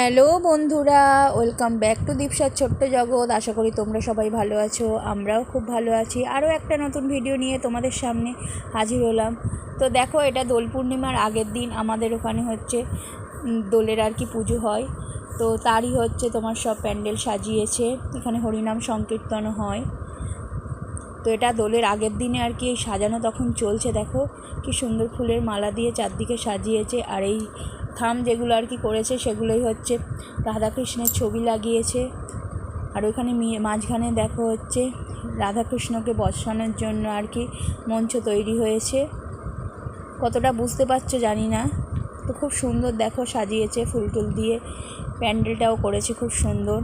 Hello বন্ধুরা, welcome back to দীপসার ছোট্ট জগৎ। আশা করি তোমরা সবাই ভালো আছো, আমরাও খুব ভালো আছি। আরও একটা নতুন ভিডিও নিয়ে তোমাদের সামনে হাজির হলাম। তো দেখো, এটা দোল পূর্ণিমার আগের দিন আমাদের ওখানে হচ্ছে দোলের আর কি পুজো হয়। তো তারই হচ্ছে তোমার সব প্যান্ডেল সাজিয়েছে, এখানে হরিনাম সংকীর্তনও হয়। তো এটা দোলের আগের দিনে আর কি সাজানো তখন চলছে। দেখো কি সুন্দর ফুলের মালা দিয়ে চারদিকে সাজিয়েছে। আর এই থাম যেগুলো আর কি করেছে সেগুলোই হচ্ছে রাধাকৃষ্ণের ছবি লাগিয়েছে। আর ওইখানে মাঝখানে দেখো হচ্ছে রাধাকৃষ্ণকে বসানোর জন্য আর কি মঞ্চ তৈরি হয়েছে। কতটা বুঝতে পারছো জানি না। তো খুব সুন্দর দেখো সাজিয়েছে ফুল টুল দিয়ে, প্যান্ডেলটাও করেছে খুব সুন্দর।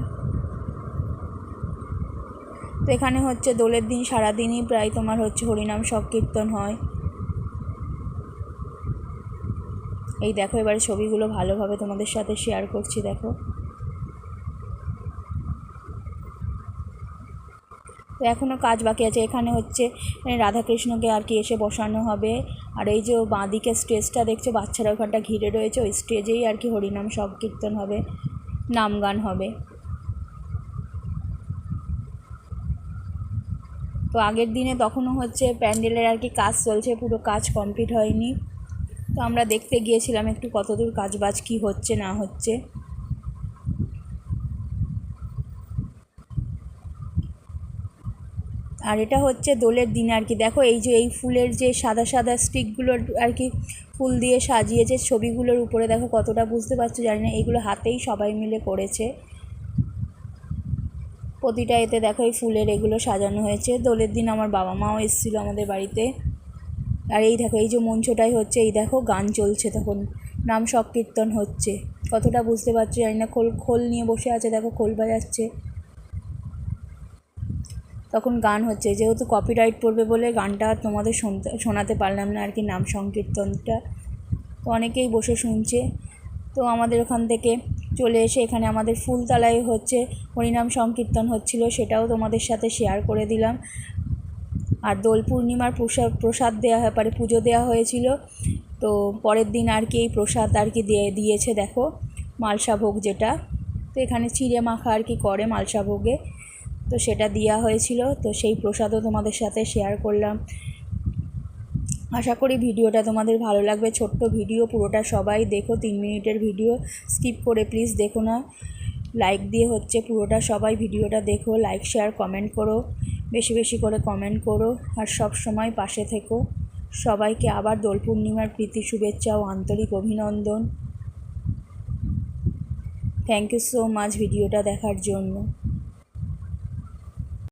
তো এখানে হচ্ছে দোলের দিন সারাদিনই প্রায় তোমার হচ্ছে হরিনাম সংকীর্তন হয়। এই দেখো, এবারে ছবিগুলো ভালোভাবে তোমাদের সাথে শেয়ার করছি। দেখো, তো এখনও কাজ বাকি আছে। এখানে হচ্ছে রাধাকৃষ্ণকে আর কি এসে বসানো হবে। আর এই যে বাঁদিকে স্টেজটা দেখছো, বাচ্চারা ওখানটা ঘিরে রয়েছে, ওই স্টেজেই আর কি হরিনাম সংকীর্তন হবে, নাম গান হবে। তো আগের দিনে তখনও হচ্ছে প্যান্ডেলের আর কি কাজ চলছে, পুরো কাজ কমপ্লিট হয়নি। তো আমরা দেখতে গিয়েছিলাম একটু কতদূর কাজবাজ কী হচ্ছে না হচ্ছে। আর এটা হচ্ছে দোলের দিন আর কি। দেখো এই যে এই ফুলের যে সাদা সাদা স্টিকগুলোর আর কি ফুল দিয়ে সাজিয়েছে ছবিগুলোর উপরে, দেখো কতটা বুঝতে পারছো জানি না। এইগুলো হাতেই সবাই মিলে করেছে প্রতিটা এতে। দেখো এই ফুলের এগুলো সাজানো হয়েছে। দোলের দিন আমার বাবা মাও এসেছিলো আমাদের বাড়িতে। আর এই দেখো এই যে মঞ্চটাই হচ্ছে, এই দেখো গান চলছে, তখন নাম সংকীর্তন হচ্ছে। কতটা বুঝতে পারছো জানি না। খোল নিয়ে বসে আছে, দেখো খোল বাজাচ্ছে, তখন গান হচ্ছে। যেহেতু কপিরাইট পড়বে বলে গানটা তোমাদের শোনাতে পারলাম না আর কি, নাম সংকীর্তনটা। তো অনেকেই বসে শুনছে। তো আমাদের ওখান থেকে চলে এসে এখানে আমাদের ফুলতলায় হচ্ছে হরিনাম সংকীর্তন হচ্ছিল, সেটাও তোমাদের সাথে শেয়ার করে দিলাম। আর দোল পূর্ণিমার প্রসাদ দেওয়া ব্যাপারে পুজো দেওয়া হয়েছিল। তো পরের দিন আর কি এই প্রসাদ আর কি দিয়েছে। দেখো মালসা ভোগ যেটা, তো এখানে চিড়ে মাখা আর কি করে মালসা ভোগে, তো সেটা দেওয়া হয়েছিল। তো সেই প্রসাদও তোমাদের সাথে শেয়ার করলাম। আশা করি ভিডিওটা তোমাদের ভালো লাগবে। ছোট্ট ভিডিও, পুরোটা সবাই দেখো, 3 মিনিটের ভিডিও, স্কিপ করে প্লিজ দেখো না। লাইক দিয়ে হচ্ছে পুরোটা সবাই ভিডিওটা দেখো, লাইক শেয়ার কমেন্ট করো, বেশি বেশি করে কমেন্ট করো। আর সব সময় পাশে থেকো। সবাইকে আবার দোল পূর্ণিমার প্রীতি শুভেচ্ছা ও আন্তরিক অভিনন্দন। থ্যাংক ইউ সো মাচ ভিডিওটা দেখার জন্য।